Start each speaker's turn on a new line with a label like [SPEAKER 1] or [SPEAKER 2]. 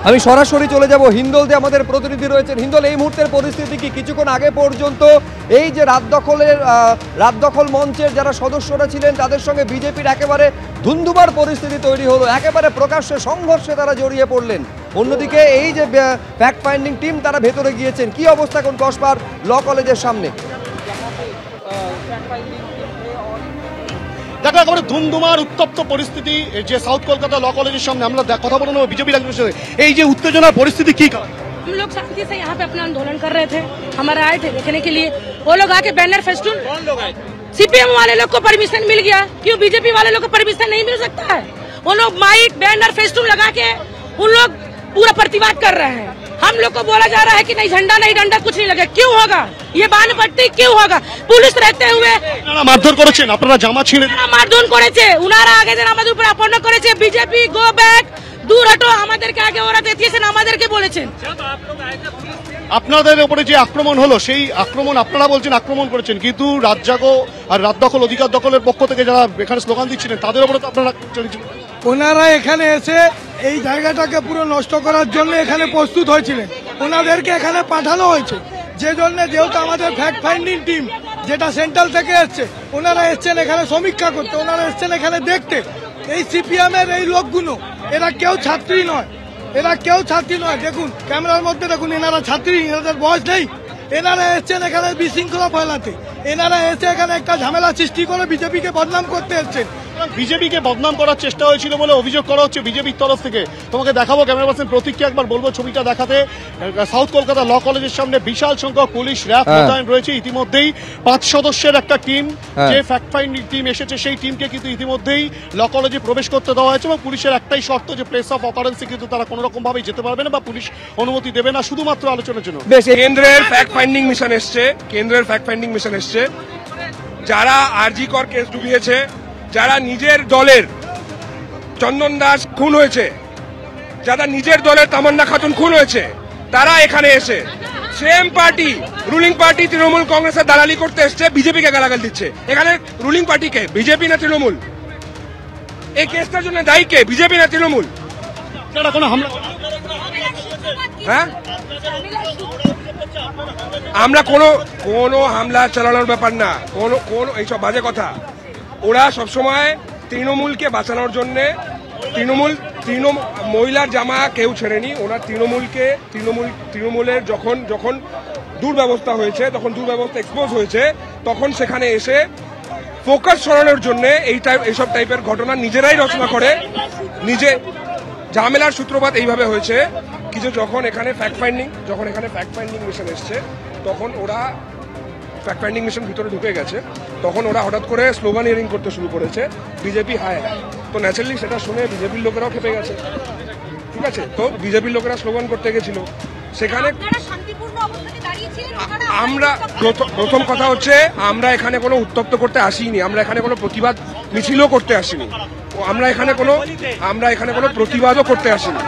[SPEAKER 1] আমি সরাসরি চলে যাব হিন্দোলতে, আমাদের প্রতিনিধি রয়েছেন। হিন্দোল, এই মুহূর্তের পরিস্থিতি কি? কিছুক্ষণ আগে পর্যন্ত এই যে রাত দখল মঞ্চের যারা সদস্যরা ছিলেন তাদের সঙ্গে বিজেপির একেবারে ধুন্ধুমার পরিস্থিতি তৈরি হলো, একেবারে প্রকাশ্যে সংঘর্ষে তারা জড়িয়ে পড়লেন। অন্যদিকে এই যে ফ্যাক্ট ফাইন্ডিং টিম তারা ভেতরে গিয়েছেন, কি অবস্থা এখন কসবার ল কলেজের সামনে?
[SPEAKER 2] দেখো একেবারে ধুমধুমার উত্তপ্ত পরিস্থিতি যে সাউথ কলকাতা ল কলেজের সামনে। আমরা কথা বলে নেবো বিজেপির একজনের সাথে। এই যে উত্তেজনার পরিস্থিতি কি কারণ?
[SPEAKER 3] हम लोग शांति से यहाँ पे अपना आंदोलन कर रहे थे, हमारे आए थे देखने के लिए। वो लोग आके बैनर फेस्टून, सीपीएम वाले लोग को परमिशन मिल गया, क्यों बीजेपी वाले लोग को परमिशन नहीं मिल सकता है? वो लोग माइक बैनर फेस्टून लगा के उन लोग पूरा प्रतिवाद कर रहे हैं। हम लोग को बोला जा रहा है कि नहीं झंडा नहीं डंडा कुछ नहीं लगे। क्यों होगा ये बानपट्टी, क्यों होगा? पुलिस रहते हुए
[SPEAKER 2] মারধর করেছেন, আপনারা জামা ছিঁড়ে
[SPEAKER 3] মারধর করেছে, উনারা আগে দিন আমাদের উপর আপন্ন করেছে। বিজেপি গো ব্যাক, দূর হটো, আমাদেরকে আগে ওরা দেখিয়েছেন, আমাদেরকে বলেছেন।
[SPEAKER 2] আপনাদের উপরে যে আক্রমণ হলো সেই আক্রমণ আপনারা বলছেন আক্রমণ করেছেন, কিন্তু রাত জাগো আর রাত দখল অধিকার দখলের পক্ষ থেকে যারা এখানে স্লোগান দিচ্ছিলেন তাদের উপরে তো আপনারা
[SPEAKER 4] ওনারা এখানে এসে এই জায়গাটাকে পুরো নষ্ট করার জন্য এখানে প্রস্তুত হয়েছিলেন। ওনাদেরকে এখানে পাঠানো হয়েছে, যে জন্য যেহেতু আমাদের ফ্যাক্ট ফাইন্ডিং টিম যেটা সেন্ট্রাল থেকে এসছে, ওনারা এসছেন এখানে সমীক্ষা করতে, ওনারা এসছেন এখানে দেখতে। এই সিপিএম এর এই লোকগুলো এরা কেউ ছাত্রী নয়, এরা কেউ ছাত্রী নয়। দেখুন ক্যামেরার মধ্যে দেখুন, এনারা ছাত্রী, এনাদের বয়স নেই। এনারা এসছেন এখানে বিশৃঙ্খলা ফেলাতে, এনারা এসে এখানে একটা ঝামেলা সৃষ্টি করে বিজেপিকে বদনাম করতে এসছেন।
[SPEAKER 2] বিজেপিকে বদনাম করার চেষ্টা হয়েছিল বলে অভিযোগ করা হচ্ছে বিজেপির তরফ থেকে। তোমাকে দেখাবো ক্যামেরা পার্সন প্রতীককে একবার বলবো ছবিটা দেখাতে। সাউথ কলকাতা ল কলেজের সামনে বিশাল সংখ্যক পুলিশ র্যাব মোতায়েন রয়েছে। ইতিমধ্যেই 5 সদস্যের একটা টিম, যে ফ্যাক্ট ফাইন্ডিং টিম এসেছে সেই টিমকে কিন্তু ইতিমধ্যেই ল কলেজে প্রবেশ করতে দেওয়া হয়েছে এবং পুলিশের একটাই শর্ত যে প্লেস অফ অকারেন্সে কিন্তু তারা কোনো রকম ভাবে যেতে পারবে না বা পুলিশ অনুমতি দেবে না, শুধুমাত্র আলোচনার জন্য।
[SPEAKER 5] কেন্দ্রের ফ্যাক্ট ফাইন্ডিং মিশন এসছে, কেন্দ্রের ফ্যাক্ট ফাইন্ডিং মিশন এসছে। যারা আরজি কর কেস ডুবিয়েছে, যারা নিজের দলের চন্দন দাস খুন হয়েছে, যারা নিজের দলের তামান্না খাতুন খুন হয়েছে, তারা এখানে এসে same party, ruling party Trinamool কংগ্রেসের দালালি করতে এসছে, বিজেপিকে গালাগাল দিচ্ছে। এখানে রুলিং পার্টিকে, বিজেপি না তৃণমূল? এই কেসটার জন্য দায়ী কে, বিজেপি না তৃণমূল? হ্যাঁ, আমরা কোনো হামলা চালানোর ব্যাপার না, কোন এইসব বাজে কথা। ওরা সবসময় তৃণমূলকে বাঁচানোর জন্য মহিলার জামা কেউ ছেড়েনি। ওরা তৃণমূলের যখন দুর্ব্যবস্থা হয়েছে, তখন দুর্ব্যবস্থা এক্সপোজ হয়েছে, তখন সেখানে এসে ফোকাস সরানোর জন্য এইসব টাইপের ঘটনা নিজেরাই রচনা করে। নিজে ঝামেলার সূত্রপাত এইভাবে হয়েছে কিছু, যখন এখানে ফ্যাক্ট ফাইন্ডিং মিশন এসছে, তখন ওরা ফ্যাক্ট ফাইন্ডিং মিশন ভিতরে ঢুকে গেছে, তখন ওরা হঠাৎ করে স্লোগান ইয়ারিং করতে শুরু করেছে, বিজেপি হায় হায়। তো ন্যাচারালি সেটা শুনে বিজেপির লোকেরাও খেপে গেছে, ঠিক আছে? তো বিজেপির লোকেরা স্লোগান করতে গেছিল সেখানে। আমরা প্রথম কথা হচ্ছে, আমরা এখানে কোনো উত্তপ্ত করতে আসিনি, আমরা এখানে কোনো প্রতিবাদ মিছিলও করতে আসিনি, আমরা এখানে কোনো প্রতিবাদও করতে আসিনি।